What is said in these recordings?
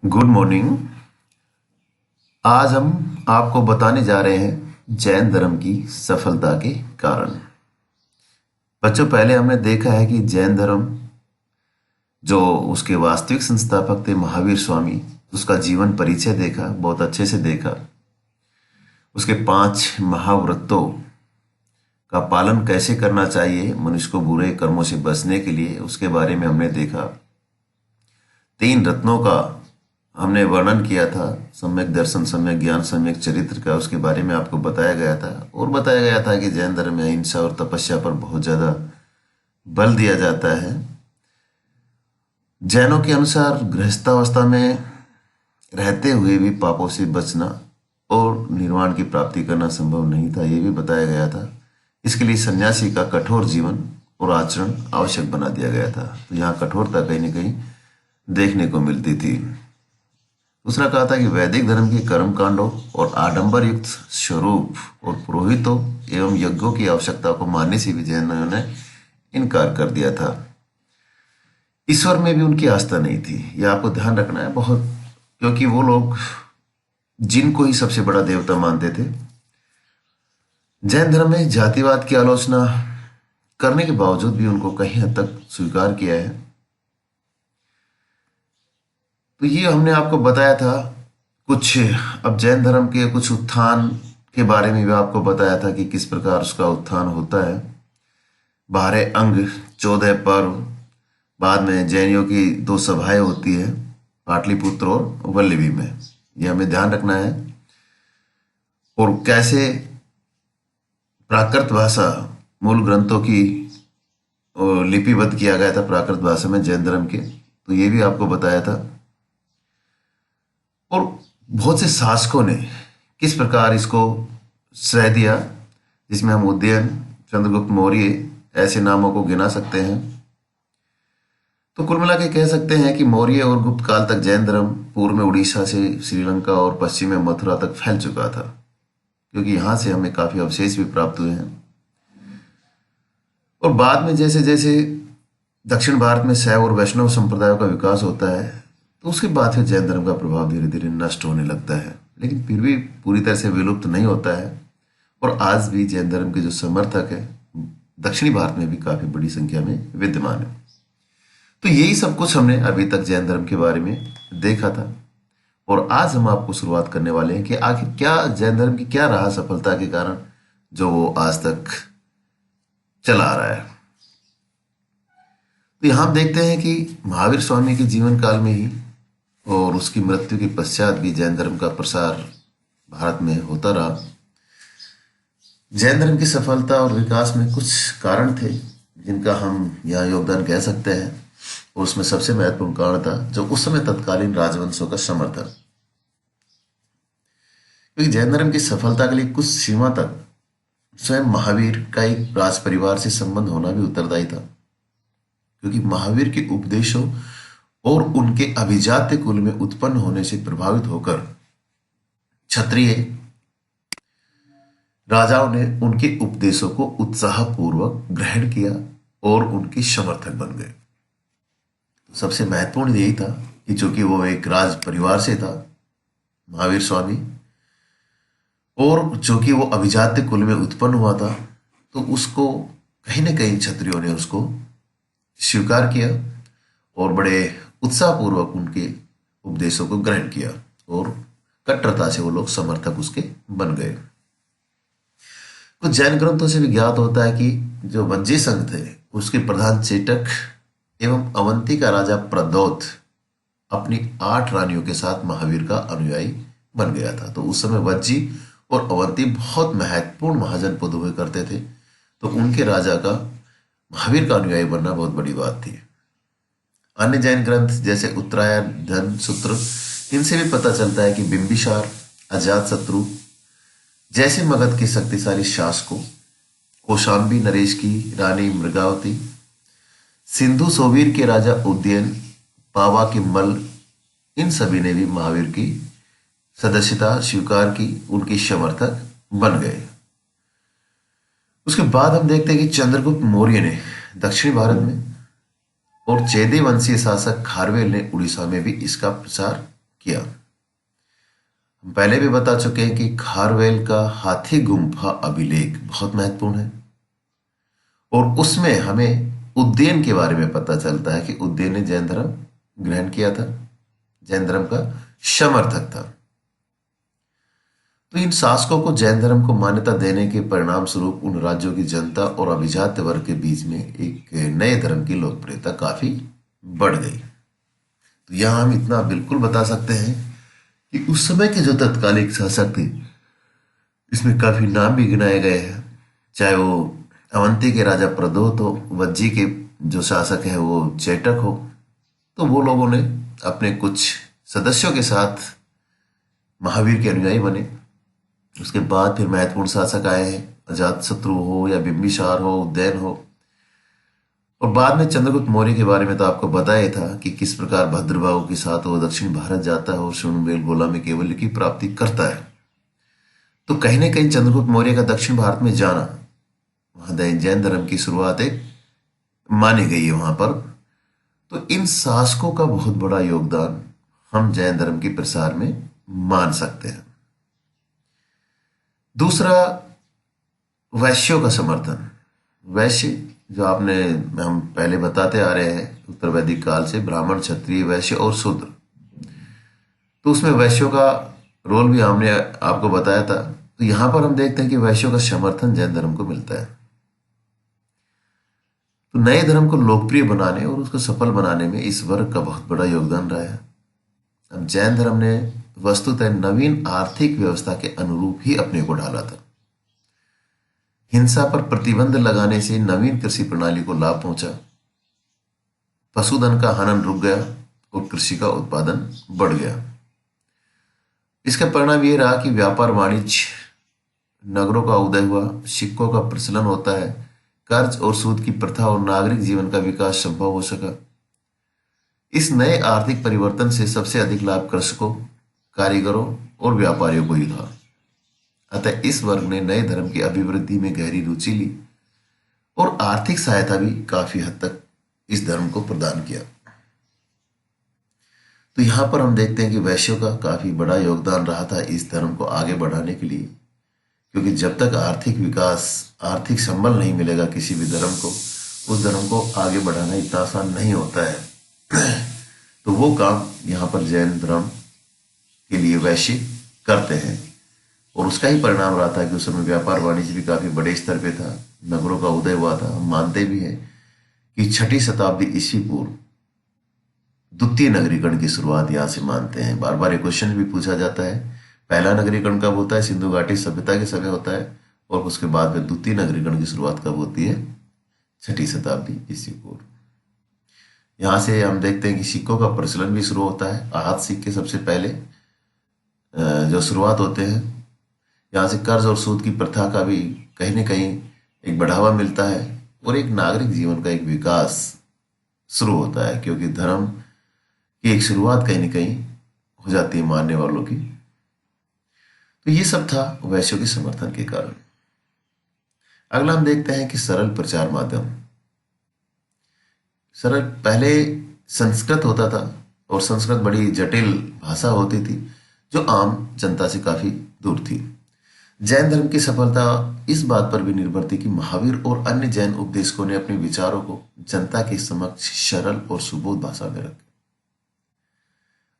Good morning. आज हम आपको बताने जा रहे हैं जैन धर्म की सफलता के कारण। बच्चों, पहले हमने देखा है कि जैन धर्म जो उसके वास्तविक संस्थापक थे महावीर स्वामी, उसका जीवन परिचय देखा, बहुत अच्छे से देखा। उसके 5 महाव्रतों का पालन कैसे करना चाहिए मनुष्य को बुरे कर्मों से बचने के लिए, उसके बारे में हमने देखा। 3 रत्नों का हमने वर्णन किया था, सम्यक दर्शन, सम्यक ज्ञान, सम्यक चरित्र का। उसके बारे में आपको बताया गया था और बताया गया था कि जैन धर्म में अहिंसा और तपस्या पर बहुत ज़्यादा बल दिया जाता है। जैनों के अनुसार गृहस्थावस्था में रहते हुए भी पापों से बचना और निर्वाण की प्राप्ति करना संभव नहीं था, ये भी बताया गया था। इसके लिए सन्यासी का कठोर जीवन और आचरण आवश्यक बना दिया गया था। तो यहाँ कठोरता कहीं न कहीं देखने को मिलती थी। दूसरा कहा था कि वैदिक धर्म के कर्म कांडों और आडंबर युक्त स्वरूप और पुरोहितों एवं यज्ञों की आवश्यकता को मानने से भी जैनों ने इनकार कर दिया था। ईश्वर में भी उनकी आस्था नहीं थी, यह आपको ध्यान रखना है बहुत, क्योंकि वो लोग जिनको ही सबसे बड़ा देवता मानते थे। जैन धर्म में जातिवाद की आलोचना करने के बावजूद भी उनको कहीं हद तक स्वीकार किया है। तो ये हमने आपको बताया था कुछ। अब जैन धर्म के कुछ उत्थान के बारे में भी आपको बताया था कि किस प्रकार उसका उत्थान होता है। 12 अंग, 14 पर्व, बाद में जैनियों की 2 सभाएं होती है, पाटलिपुत्र और वल्लभी में। ये हमें ध्यान रखना है। और कैसे प्राकृत भाषा मूल ग्रंथों की लिपिबद्ध किया गया था प्राकृत भाषा में जैन धर्म के, तो ये भी आपको बताया था। और बहुत से शासकों ने किस प्रकार इसको श्रेय दिया, जिसमें हम उदयन, चंद्रगुप्त मौर्य ऐसे नामों को गिना सकते हैं। तो कुल मिला के कह सकते हैं कि मौर्य और गुप्त काल तक जैन धर्म पूर्व में उड़ीसा से श्रीलंका और पश्चिम में मथुरा तक फैल चुका था, क्योंकि यहाँ से हमें काफी अवशेष भी प्राप्त हुए हैं। और बाद में जैसे जैसे दक्षिण भारत में शैव और वैष्णव संप्रदायों का विकास होता है, तो उसके बाद फिर जैन धर्म का प्रभाव धीरे धीरे नष्ट होने लगता है, लेकिन फिर भी पूरी तरह से विलुप्त नहीं होता है। और आज भी जैन धर्म के जो समर्थक है दक्षिणी भारत में भी काफी बड़ी संख्या में विद्यमान है। तो यही सब कुछ हमने अभी तक जैन धर्म के बारे में देखा था। और आज हम आपको शुरुआत करने वाले हैं कि आखिर क्या जैन धर्म की क्या रहा सफलता के कारण जो वो आज तक चला आ रहा है। तो यहां हम देखते हैं कि महावीर स्वामी के जीवन काल में ही और उसकी मृत्यु के पश्चात भी जैन धर्म का प्रसार भारत में होता रहा। जैन धर्म की सफलता और विकास में कुछ कारण थे जिनका हम यहाँ योगदान कह सकते हैं, और उसमें सबसे महत्वपूर्ण कारण था जो उस समय तत्कालीन राजवंशों का समर्थन। क्योंकि जैन धर्म की सफलता के लिए कुछ सीमा तक स्वयं महावीर का एक राज परिवार से संबंध होना भी उत्तरदायी था, क्योंकि महावीर के उपदेशों और उनके अभिजात्य कुल में उत्पन्न होने से प्रभावित होकर क्षत्रिय राजाओं ने उनके उपदेशों को उत्साहपूर्वक ग्रहण किया और उनके समर्थक बन गए। सबसे महत्वपूर्ण यही था कि चूंकि वो एक राज परिवार से था महावीर स्वामी, और चूंकि वो अभिजात्य कुल में उत्पन्न हुआ था, तो उसको कहीं ना कहीं क्षत्रियों ने उसको स्वीकार किया और बड़े उत्साहपूर्वक उनके उपदेशों को ग्रहण किया, और कट्टरता से वो लोग समर्थक उसके बन गए। कुछ जैन ग्रंथों से भी ज्ञात होता है कि जो वज्जी संघ थे उसके प्रधान चेटक एवं अवंती का राजा प्रद्योत अपनी 8 रानियों के साथ महावीर का अनुयायी बन गया था। तो उस समय वज्जी और अवंती बहुत महत्वपूर्ण महाजन पद हुए करते थे, तो उनके राजा का महावीर का अनुयायी बनना बहुत बड़ी बात थी। अन्य जैन ग्रंथ जैसे उत्तरायण, धन सूत्र, इनसे भी पता चलता है कि बिंबिसार, अजातशत्रु जैसे मगध के शक्तिशाली शासकों, कौशांबी नरेश की रानी मृगावती, सिंधु सोवीर के राजा उदयन, पावा के मल्ल, इन सभी ने भी महावीर की सदस्यता स्वीकार की, उनके समर्थक बन गए। उसके बाद हम देखते हैं कि चंद्रगुप्त मौर्य ने दक्षिण भारत में और चेदी वंशीय शासक खारवेल ने उड़ीसा में भी इसका प्रसार किया। हम पहले भी बता चुके हैं कि खारवेल का हाथी गुम्फा अभिलेख बहुत महत्वपूर्ण है, और उसमें हमें उज्जैन के बारे में पता चलता है कि उज्जैन ने जैन धर्म ग्रहण किया था, जैन धर्म का समर्थक था। तो इन शासकों को जैन धर्म को मान्यता देने के परिणाम स्वरूप उन राज्यों की जनता और अभिजात वर्ग के बीच में एक नए धर्म की लोकप्रियता काफी बढ़ गई। तो यहां हम इतना बिल्कुल बता सकते हैं कि उस समय के जो तत्कालिक शासक थे, इसमें काफी नाम भी गिनाए गए हैं, चाहे वो अवंती के राजा प्रदोत हो, वज्जी के जो शासक है वो चेटक हो। तो वो लोगों ने अपने कुछ सदस्यों के साथ महावीर के अनुयायी बने। उसके बाद फिर महत्वपूर्ण शासक आए हैं, अजातशत्रु हो या बिंबिसार हो, उदयन हो, और बाद में चंद्रगुप्त मौर्य के बारे में तो आपको बताया था कि किस प्रकार भद्रबाहु के साथ वो दक्षिण भारत जाता है और सुमेल गोला में केवल की प्राप्ति करता है। तो कहीं ना कहीं चंद्रगुप्त मौर्य का दक्षिण भारत में जाना, वहां जैन धर्म की शुरुआत एक मानी गई है वहां पर। तो इन शासकों का बहुत बड़ा योगदान हम जैन धर्म के प्रसार में मान सकते हैं। दूसरा, वैश्यों का समर्थन। वैश्य जो आपने हम पहले बताते आ रहे हैं उत्तर वैदिक काल से, ब्राह्मण, क्षत्रिय, वैश्य और शूद्र। तो उसमें वैश्यों का रोल भी हमने आपको बताया था। तो यहां पर हम देखते हैं कि वैश्यों का समर्थन जैन धर्म को मिलता है। तो नए धर्म को लोकप्रिय बनाने और उसको सफल बनाने में इस वर्ग का बहुत बड़ा योगदान रहा है। अब जैन धर्म ने वस्तुतः नवीन आर्थिक व्यवस्था के अनुरूप ही अपने को ढाला था। हिंसा पर प्रतिबंध लगाने से नवीन कृषि प्रणाली को लाभ पहुंचा, पशुधन का हनन रुक गया और कृषि का उत्पादन बढ़ गया। इसका परिणाम यह रहा कि व्यापार वाणिज्य, नगरों का उदय हुआ, सिक्कों का प्रचलन होता है, कर्ज और सूद की प्रथा और नागरिक जीवन का विकास संभव हो सका। इस नए आर्थिक परिवर्तन से सबसे अधिक लाभ कृषकों, कारीगरों और व्यापारियों को ही था। अतः इस वर्ग ने नए धर्म की अभिवृद्धि में गहरी रुचि ली और आर्थिक सहायता भी काफी हद तक इस धर्म को प्रदान किया। तो यहां पर हम देखते हैं कि वैश्यों का काफी बड़ा योगदान रहा था इस धर्म को आगे बढ़ाने के लिए, क्योंकि जब तक आर्थिक विकास, आर्थिक संबल नहीं मिलेगा किसी भी धर्म को, उस धर्म को आगे बढ़ाना इतना आसान नहीं होता है। तो वो काम यहाँ पर जैन धर्म के लिए वैश्य करते हैं, और उसका ही परिणाम रहा था कि उस समय व्यापार वाणिज्य भी काफी बड़े स्तर पे था, नगरों का उदय हुआ था। हम मानते भी हैं कि 6ठी शताब्दी ईस्वी पूर्व द्वितीय नगरीकरण की शुरुआत यहाँ से मानते हैं। बार बार ये क्वेश्चन भी पूछा जाता है, पहला नगरीकरण कब होता है? सिंधु घाटी सभ्यता के समय होता है, और उसके बाद में द्वितीय नगरीकरण की शुरुआत कब होती है? 6ठी शताब्दी ईस्वी पूर्व। यहाँ से हम देखते हैं कि सिक्कों का प्रचलन भी शुरू होता है। आहत सिक्के सबसे पहले जो शुरुआत होते हैं, यहाँ से कर्ज और सूद की प्रथा का भी कहीं ना कहीं एक बढ़ावा मिलता है और एक नागरिक जीवन का एक विकास शुरू होता है, क्योंकि धर्म की एक शुरुआत कहीं ना कहीं हो जाती है मानने वालों की। तो ये सब था वैश्यों के समर्थन के कारण। अगला हम देखते हैं कि सरल प्रचार माध्यम। सरल, पहले संस्कृत होता था और संस्कृत बड़ी जटिल भाषा होती थी जो आम जनता से काफी दूर थी। जैन धर्म की सफलता इस बात पर भी निर्भर थी कि महावीर और अन्य जैन उपदेशकों ने अपने विचारों को जनता के समक्ष सरल और सुबोध भाषा में रखा।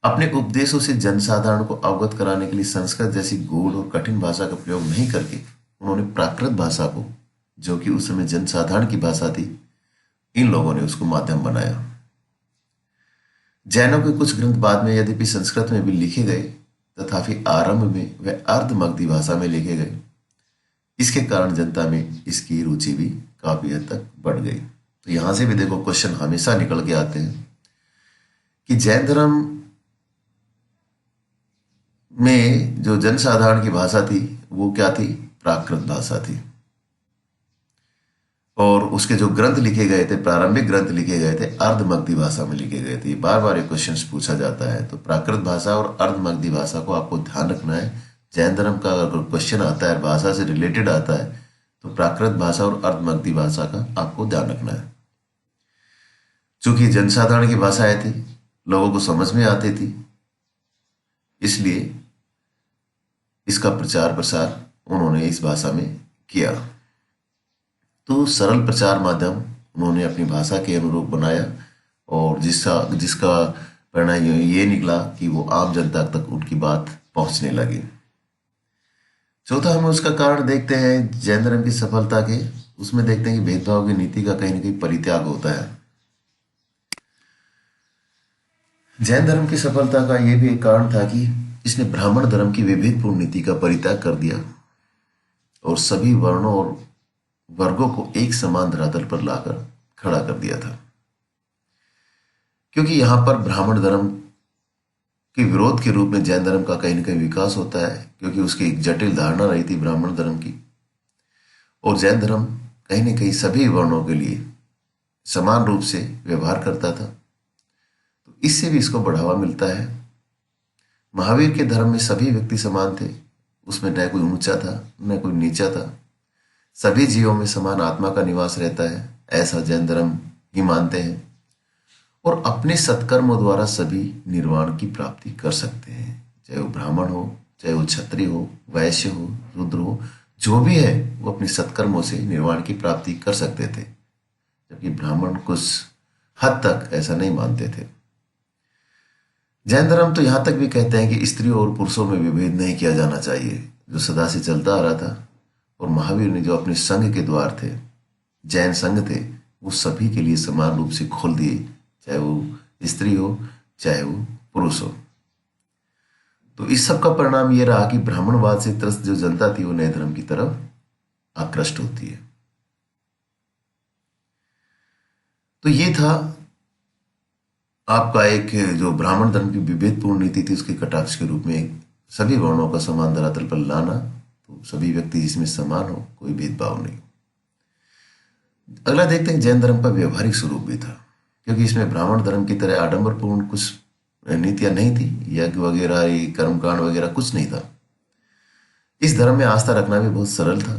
अपने उपदेशों से जनसाधारण को अवगत कराने के लिए संस्कृत जैसी गूढ़ और कठिन भाषा का प्रयोग नहीं करके उन्होंने प्राकृत भाषा को, जो कि उस समय जनसाधारण की भाषा थी, इन लोगों ने उसको माध्यम बनाया। जैनों के कुछ ग्रंथ बाद में यद्यपि संस्कृत में भी लिखे गए, तथापि आरंभ में वे अर्धमगधी भाषा में लिखे गए। इसके कारण जनता में इसकी रुचि भी काफी हद तक बढ़ गई। तो यहां से भी देखो क्वेश्चन हमेशा निकल के आते हैं कि जैन धर्म में जो जनसाधारण की भाषा थी वो क्या थी? प्राकृत भाषा थी। और उसके जो ग्रंथ लिखे गए थे, प्रारंभिक ग्रंथ लिखे गए थे, अर्धमगधी भाषा में लिखे गए थे। बार बार ये क्वेश्चन पूछा जाता है। तो प्राकृत भाषा और अर्धमगधी भाषा को आपको ध्यान रखना है। जैन धर्म का अगर क्वेश्चन आता है, भाषा से रिलेटेड आता है, तो प्राकृत भाषा और अर्धमगधी भाषा का आपको ध्यान रखना है। चूंकि जनसाधारण की भाषाएं थी, लोगों को समझ में आती थी, इसलिए इसका प्रचार प्रसार उन्होंने इस भाषा में किया। तो सरल प्रचार माध्यम उन्होंने अपनी भाषा के अनुरूप बनाया और जिसका परिणाम ये निकला कि वो आम जनता तक उनकी बात पहुंचने लगी। चौथा हम उसका कारण देखते हैं जैन धर्म की सफलता के, उसमें देखते हैं कि भेदभाव की नीति का कहीं ना कहीं परित्याग होता है। जैन धर्म की सफलता का यह भी एक कारण था कि इसने ब्राह्मण धर्म की विभेदपूर्ण नीति का परित्याग कर दिया और सभी वर्णों और वर्गों को एक समान धरातल पर लाकर खड़ा कर दिया था। क्योंकि यहां पर ब्राह्मण धर्म के विरोध के रूप में जैन धर्म का कहीं ना कहीं विकास होता है, क्योंकि उसकी एक जटिल धारणा रही थी ब्राह्मण धर्म की, और जैन धर्म कहीं ना कहीं सभी वर्णों के लिए समान रूप से व्यवहार करता था। तो इससे भी इसको बढ़ावा मिलता है। महावीर के धर्म में सभी व्यक्ति समान थे, उसमें न कोई ऊंचा था न कोई नीचा था, सभी जीवों में समान आत्मा का निवास रहता है, ऐसा जैन धर्म ही मानते हैं। और अपने सत्कर्मों द्वारा सभी निर्वाण की प्राप्ति कर सकते हैं, चाहे वो ब्राह्मण हो, चाहे वो क्षत्रिय हो, वैश्य हो, रुद्र हो, जो भी है वो अपने सत्कर्मों से निर्वाण की प्राप्ति कर सकते थे, जबकि ब्राह्मण कुछ हद तक ऐसा नहीं मानते थे। जैन धर्म तो यहां तक भी कहते हैं कि स्त्रियों और पुरुषों में विभेद नहीं किया जाना चाहिए, जो सदा से चलता आ रहा था। और महावीर ने जो अपने संघ के द्वार थे, जैन संघ थे, वो सभी के लिए समान रूप से खोल दिए, चाहे वो स्त्री हो चाहे वो पुरुष हो। तो इस सब का परिणाम यह रहा कि ब्राह्मणवाद से त्रस्त जो जनता थी वो नए धर्म की तरफ आकृष्ट होती है। तो ये था आपका एक जो ब्राह्मण धर्म की विभेदपूर्ण नीति थी उसके कटाक्ष के रूप में सभी वर्णों का समान धरातल पर लाना, तो सभी व्यक्ति जिसमें समान हो, कोई भेदभाव नहीं। अगला देखते हैं जैन धर्म का व्यवहारिक स्वरूप भी था, क्योंकि इसमें ब्राह्मण धर्म की तरह आडंबरपूर्ण कुछ नीतियां नहीं थी, यज्ञ वगैरह कर्मकांड वगैरह कुछ नहीं था। इस धर्म में आस्था रखना भी बहुत सरल था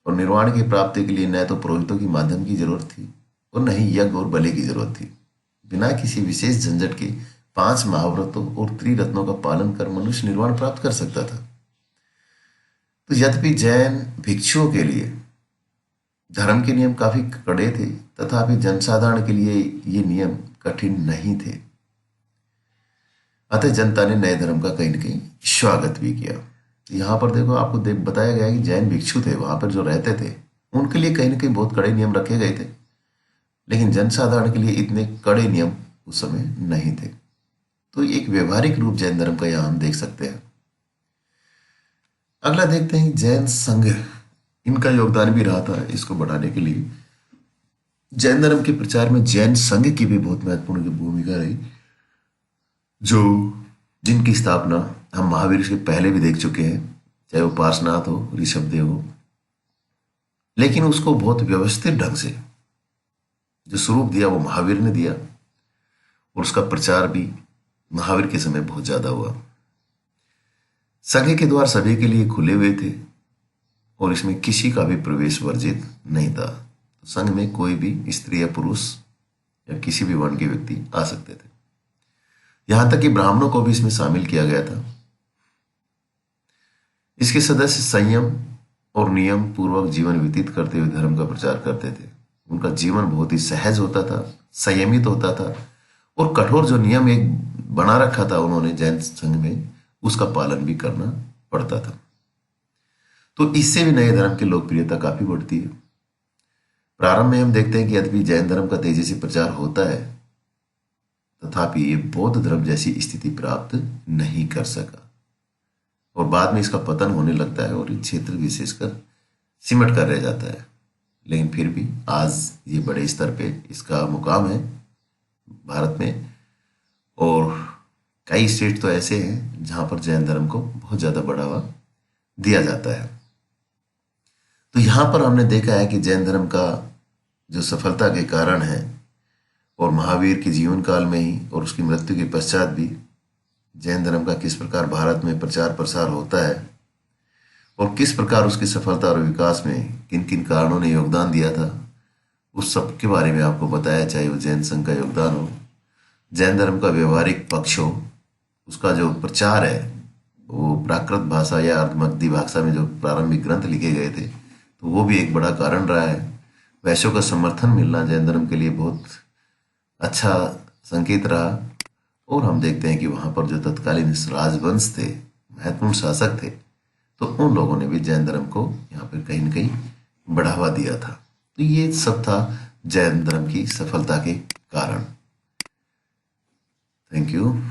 और निर्वाण की प्राप्ति के लिए न तो पुरोहितों की माध्यम की जरूरत थी और न ही यज्ञ और बलि की जरूरत थी। बिना किसी विशेष झंझट के 5 महाव्रतों और त्रिरत्नों का पालन कर मनुष्य निर्वाण प्राप्त कर सकता था। तो यद्यपि जैन भिक्षुओं के लिए धर्म के नियम काफी कड़े थे, तथापि जनसाधारण के लिए ये नियम कठिन नहीं थे। अतः जनता ने नए धर्म का कहीं न कहीं स्वागत भी किया। यहां पर देखो आपको बताया गया कि जैन भिक्षु थे, वहां पर जो रहते थे उनके लिए कहीं न कहीं बहुत कड़े नियम रखे गए थे, लेकिन जनसाधारण के लिए इतने कड़े नियम उस समय नहीं थे। तो एक व्यवहारिक रूप जैन धर्म का यहां हम देख सकते हैं। अगला देखते हैं जैन संघ, इनका योगदान भी रहा था इसको बढ़ाने के लिए। जैन धर्म के प्रचार में जैन संघ की भी बहुत महत्वपूर्ण भूमिका रही, जो जिनकी स्थापना हम महावीर से पहले भी देख चुके हैं, चाहे वो पार्श्वनाथ हो, ऋषभदेव हो, लेकिन उसको बहुत व्यवस्थित ढंग से जो स्वरूप दिया वो महावीर ने दिया और उसका प्रचार भी महावीर के समय बहुत ज्यादा हुआ। संघ के द्वार सभी के लिए खुले हुए थे और इसमें किसी का भी प्रवेश वर्जित नहीं था। तो संघ में कोई भी स्त्री या पुरुष या किसी भी वर्ण के व्यक्ति आ सकते थे, यहां तक कि ब्राह्मणों को भी इसमें शामिल किया गया था। इसके सदस्य संयम और नियम पूर्वक जीवन व्यतीत करते हुए धर्म का प्रचार करते थे। उनका जीवन बहुत ही सहज होता था, संयमित होता था और कठोर जो नियम एक बना रखा था उन्होंने जैन संघ में, उसका पालन भी करना पड़ता था। तो इससे भी नए धर्म की लोकप्रियता काफी बढ़ती है। प्रारंभ में हम देखते हैं कि यद्यपि जैन धर्म का तेजी से प्रचार होता है, तथापि ये बौद्ध धर्म जैसी स्थिति प्राप्त नहीं कर सका और बाद में इसका पतन होने लगता है और ये क्षेत्र विशेषकर सिमट कर रह जाता है। लेकिन फिर भी आज ये बड़े स्तर पे इसका मुकाम है भारत में, और कई स्टेट तो ऐसे हैं जहां पर जैन धर्म को बहुत ज्यादा बढ़ावा दिया जाता है। तो यहां पर हमने देखा है कि जैन धर्म का जो सफलता के कारण है और महावीर के जीवन काल में ही और उसकी मृत्यु के पश्चात भी जैन धर्म का किस प्रकार भारत में प्रचार प्रसार होता है और किस प्रकार उसकी सफलता और विकास में किन किन कारणों ने योगदान दिया था, उस सब के बारे में आपको बताया। चाहे वो जैन संघ का योगदान हो, जैन धर्म का व्यवहारिक पक्ष हो, उसका जो प्रचार है वो प्राकृत भाषा या अर्धमगधी भाषा में जो प्रारंभिक ग्रंथ लिखे गए थे, तो वो भी एक बड़ा कारण रहा है। वैश्यों का समर्थन मिलना जैन धर्म के लिए बहुत अच्छा संकेत रहा। और हम देखते हैं कि वहां पर जो तत्कालीन राजवंश थे, महत्वपूर्ण शासक थे, तो उन लोगों ने भी जैन धर्म को यहाँ पर कहीं न कहीं बढ़ावा दिया था। तो ये सब था जैन धर्म की सफलता के कारण। Thank you.